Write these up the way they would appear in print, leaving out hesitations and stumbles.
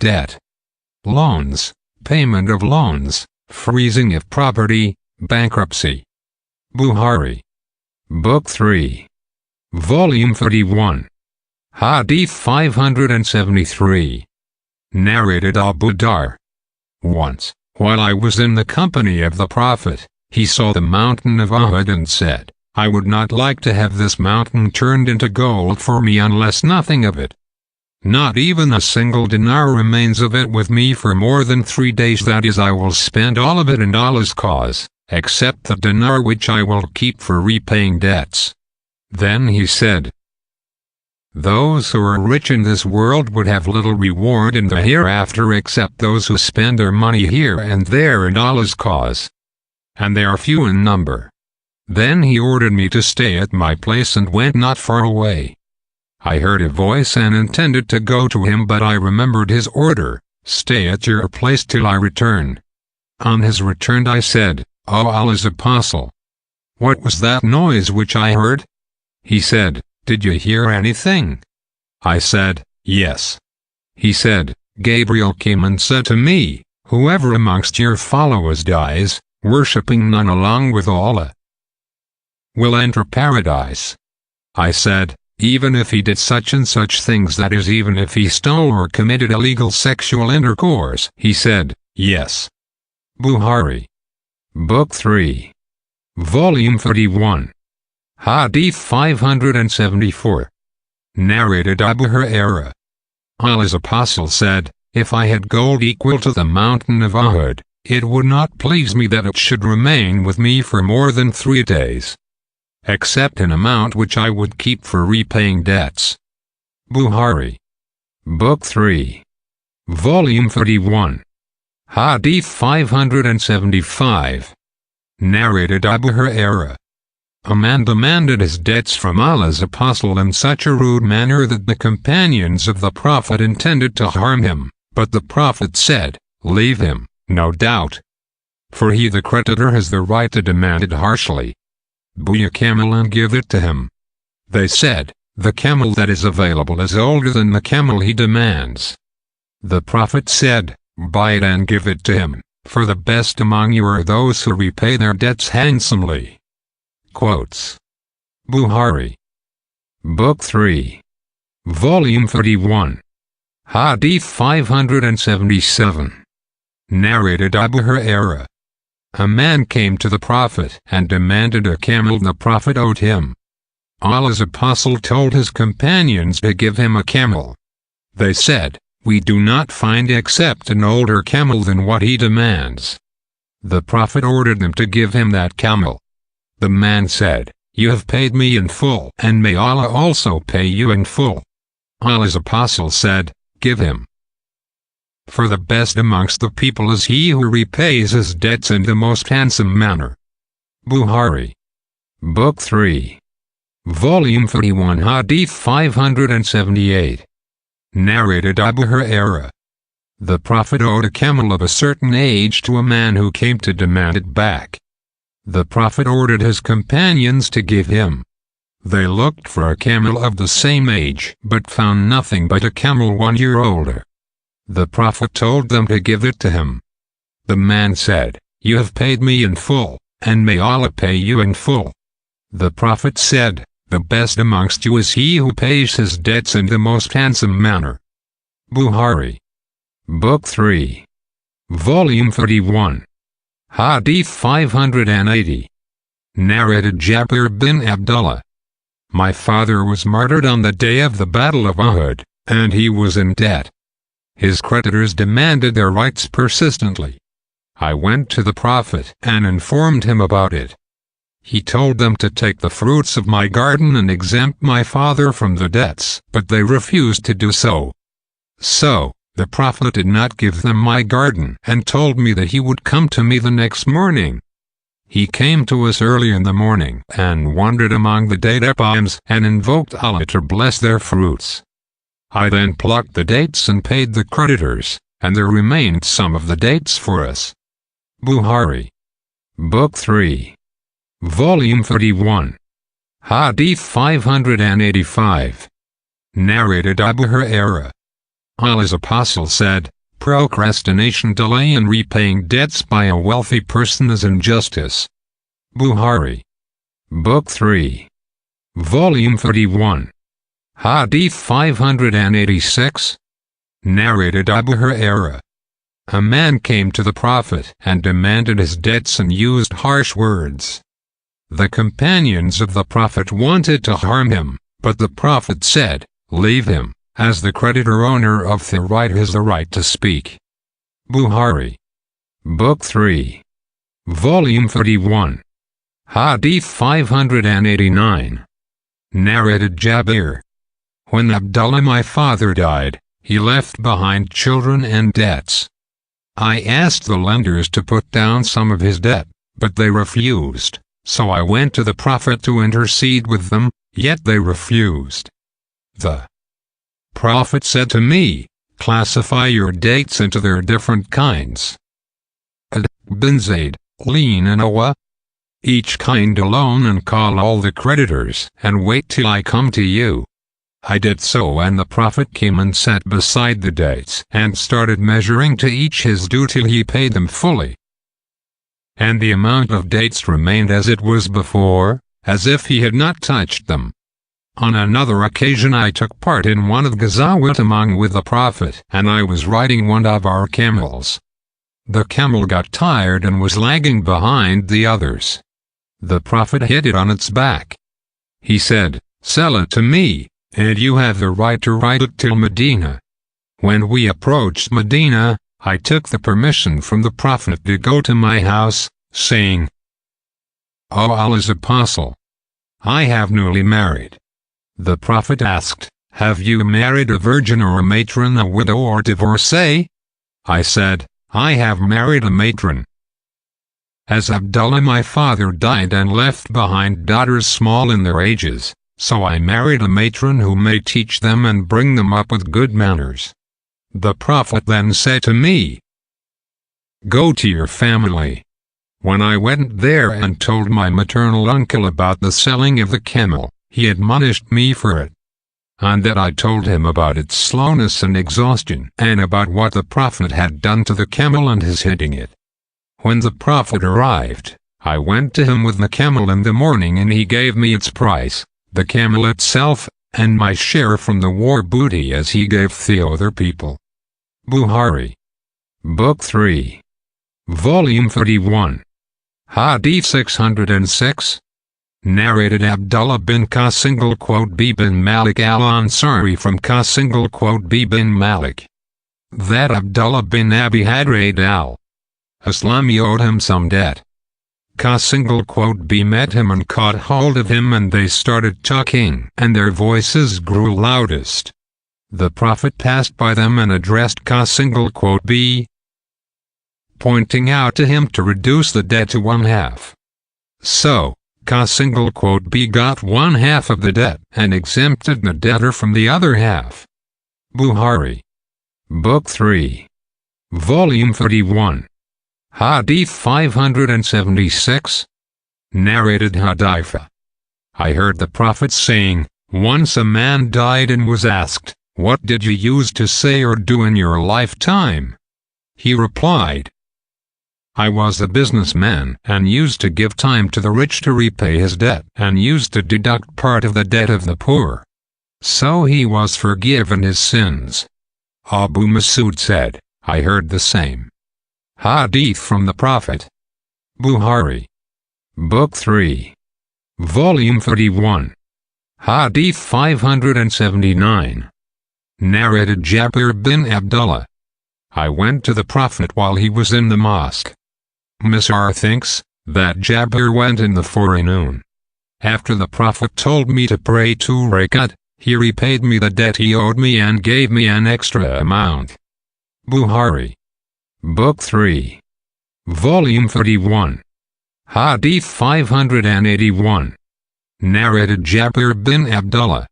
debt. Loans, payment of loans, freezing of property, bankruptcy. Bukhari. Book 3. Volume 31. Hadith 573. Narrated Abu Dawood. Once, while I was in the company of the Prophet, he saw the mountain of Uhud and said, I would not like to have this mountain turned into gold for me unless nothing of it, not even a single dinar, remains of it with me for more than 3 days. That is, I will spend all of it in Allah's cause, except the dinar which I will keep for repaying debts. Then he said, those who are rich in this world would have little reward in the hereafter except those who spend their money here and there in Allah's cause, and they are few in number. Then he ordered me to stay at my place and went not far away. I heard a voice and intended to go to him, but I remembered his order, stay at your place till I return. On his return I said, O Allah's Apostle, what was that noise which I heard? He said, did you hear anything? I said, yes. He said, Gabriel came and said to me, whoever amongst your followers dies, worshipping none along with Allah, will enter paradise. I said, even if he did such and such things, that is, even if he stole or committed illegal sexual intercourse. He said, yes. Bukhari. Book 3. Volume 31. Hadith 574. Narrated Abu Hurairah. Allah's Apostle said, if I had gold equal to the mountain of Uhud, it would not please me that it should remain with me for more than 3 days, except an amount which I would keep for repaying debts. Bukhari. Book 3. Volume 31. Hadith 575. Narrated Abu Hurairah. A man demanded his debts from Allah's Apostle in such a rude manner that the companions of the Prophet intended to harm him, but the Prophet said, leave him, no doubt, for he the creditor has the right to demand it harshly. Buy a camel and give it to him. They said, the camel that is available is older than the camel he demands. The Prophet said, buy it and give it to him, for the best among you are those who repay their debts handsomely. Quotes. Bukhari. Book 3. Volume 31. Hadith 577. Narrated Abu Hurairah. A man came to the Prophet and demanded a camel the Prophet owed him. Allah's Apostle told his companions to give him a camel. They said, we do not find except an older camel than what he demands. The Prophet ordered them to give him that camel. The man said, you have paid me in full, and may Allah also pay you in full. Allah's Apostle said, give him. For the best amongst the people is he who repays his debts in the most handsome manner. Bukhari. Book 3. Volume 31. Hadith 578. Narrated Abu Hurairah. The Prophet owed a camel of a certain age to a man who came to demand it back. The Prophet ordered his companions to give him. They looked for a camel of the same age, but found nothing but a camel 1 year older. The Prophet told them to give it to him. The man said, you have paid me in full, and may Allah pay you in full. The Prophet said, the best amongst you is he who pays his debts in the most handsome manner. Bukhari. Book 3. Volume 31. Hadith 580. Narrated Jabir bin Abdullah. My father was martyred on the day of the Battle of Uhud, and he was in debt. His creditors demanded their rights persistently. I went to the Prophet and informed him about it. He told them to take the fruits of my garden and exempt my father from the debts, but they refused to do so. So, the Prophet did not give them my garden and told me that he would come to me the next morning. He came to us early in the morning and wandered among the date palms and invoked Allah to bless their fruits. I then plucked the dates and paid the creditors, and there remained some of the dates for us. Bukhari. Book 3. Volume 31. Hadith 585. Narrated Abu Hurairah. Allah's apostle said, procrastination, delay in repaying debts by a wealthy person is injustice. Bukhari. Book 3. Volume 31. Hadith 586. Narrated Abu Hurairah. A man came to the Prophet and demanded his debts and used harsh words. The companions of the Prophet wanted to harm him, but the Prophet said, "Leave him, as the creditor owner of the right has the right to speak." Bukhari. Book 3. Volume 31. Hadith 589. Narrated Jabir. When Abdullah my father died, he left behind children and debts. I asked the lenders to put down some of his debt, but they refused, so I went to the Prophet to intercede with them, yet they refused. The Prophet said to me, "Classify your debts into their different kinds. Ad bin Zayd, lien and awa. Each kind alone, and call all the creditors, and wait till I come to you." I did so, and the Prophet came and sat beside the debts and started measuring to each his due till he paid them fully. And the amount of debts remained as it was before, as if he had not touched them. On another occasion I took part in one of Ghazawat among with the Prophet, and I was riding one of our camels. The camel got tired and was lagging behind the others. The Prophet hit it on its back. He said, "Sell it to me, and you have the right to ride it till Medina." When we approached Medina, I took the permission from the Prophet to go to my house, saying, "O Allah's apostle, I have newly married." The Prophet asked, "Have you married a virgin or a matron, a widow or divorcee?" I said, "I have married a matron. As Abdullah my father died and left behind daughters small in their ages, so I married a matron who may teach them and bring them up with good manners." The Prophet then said to me, "Go to your family." When I went there and told my maternal uncle about the selling of the camel, he admonished me for it. And that I told him about its slowness and exhaustion, and about what the Prophet had done to the camel and his hitting it. When the Prophet arrived, I went to him with the camel in the morning, and he gave me its price, the camel itself, and my share from the war booty as he gave the other people. Bukhari. Book 3. Volume 31. Hadith 606. Narrated Abdullah bin B bin Malik al-Ansari from B bin Malik. That Abdullah bin Abi Hadith al-Islami owed him some debt. B met him and caught hold of him, and they started talking, and their voices grew loudest. The Prophet passed by them and addressed B, pointing out to him to reduce the debt to 1/2. So, B got 1/2 of the debt and exempted the debtor from the other half. Bukhari. Book 3. Volume 31. Hadith 576. Narrated Hudayfa. I heard the Prophet saying, "Once a man died and was asked, 'What did you use to say or do in your lifetime?' He replied, 'I was a businessman and used to give time to the rich to repay his debt and used to deduct part of the debt of the poor. So he was forgiven his sins.'" Abu Mas'ud said, "I heard the same." Hadith from the Prophet. Bukhari. Book 3. Volume 31. Hadith 579. Narrated Jabir bin Abdullah. I went to the Prophet while he was in the mosque. Misar thinks that Jabir went in the forenoon. After the Prophet told me to pray 2 rakat, he repaid me the debt he owed me and gave me an extra amount. Bukhari. Book 3. Volume 31. Hadith 581. Narrated Jabir bin Abdullah.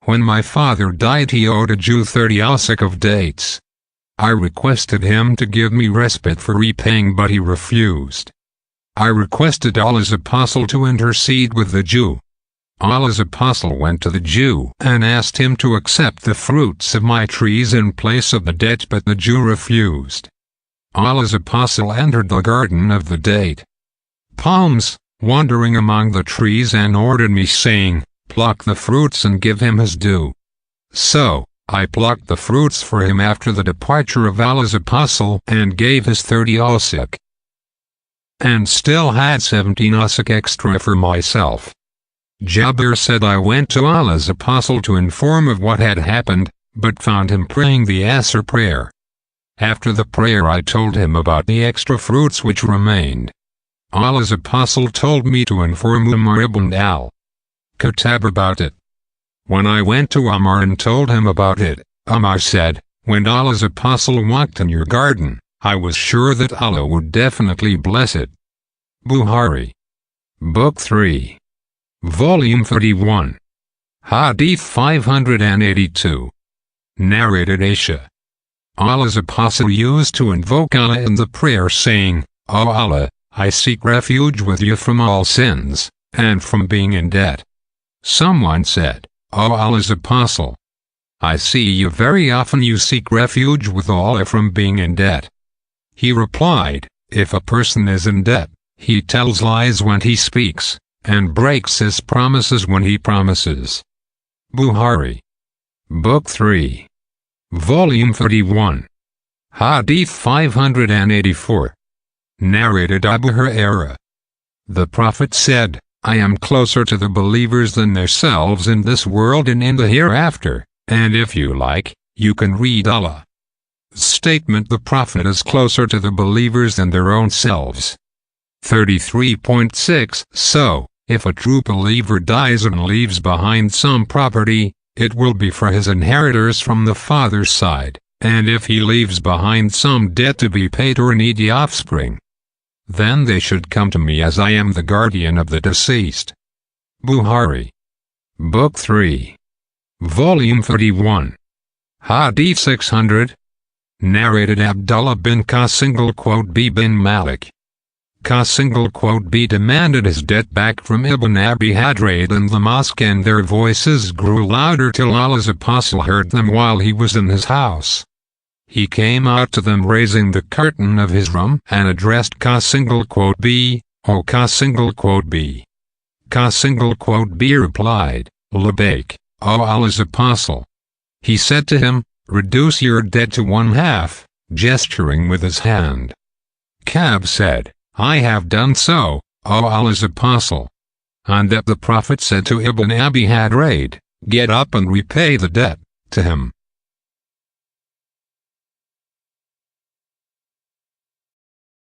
When my father died, he owed a Jew 30 ausik of dates. I requested him to give me respite for repaying, but he refused. I requested Allah's apostle to intercede with the Jew. Allah's apostle went to the Jew and asked him to accept the fruits of my trees in place of the debt, but the Jew refused. Allah's apostle entered the garden of the date palms, wandering among the trees, and ordered me, saying, "Pluck the fruits and give him his due." So I plucked the fruits for him after the departure of Allah's apostle and gave his 30 awsaq, and still had 17 awsaq extra for myself. Jabir said, I went to Allah's apostle to inform of what had happened, but found him praying the Asr prayer. After the prayer I told him about the extra fruits which remained. Allah's apostle told me to inform Umar ibn al-Khattab about it. When I went to Umar and told him about it, Umar said, "When Allah's apostle walked in your garden, I was sure that Allah would definitely bless it." Bukhari. Book 3. Volume 31. Hadith 582. Narrated Aisha. Allah's apostle used to invoke Allah in the prayer, saying, "O Allah, I seek refuge with you from all sins, and from being in debt." Someone said, "O Allah's apostle, I see you very often you seek refuge with Allah from being in debt." He replied, "If a person is in debt, he tells lies when he speaks, and breaks his promises when he promises." Bukhari. Book 3. Volume 31. Hadith 584. Narrated Abu Hurairah. The Prophet said, "I am closer to the believers than themselves in this world and in the hereafter, and if you like, you can read Allah's statement, the Prophet is closer to the believers than their own selves." 33.6 So, if a true believer dies and leaves behind some property, it will be for his inheritors from the father's side, and if he leaves behind some debt to be paid or needy offspring, then they should come to me, as I am the guardian of the deceased. Bukhari. Book 3. Volume 31. Hadith 600. Narrated Abdullah bin B bin Malik. B demanded his debt back from Ibn Abi Hadrad in the mosque, and their voices grew louder till Allah's apostle heard them while he was in his house. He came out to them raising the curtain of his room and addressed B, "O B." B replied, "Labaik, O Allah's apostle." He said to him, "Reduce your debt to 1/2, gesturing with his hand." Kab said, "I have done so, O Allah's apostle." On that the Prophet said to Ibn Abi Hadrad, "Get up and repay the debt to him."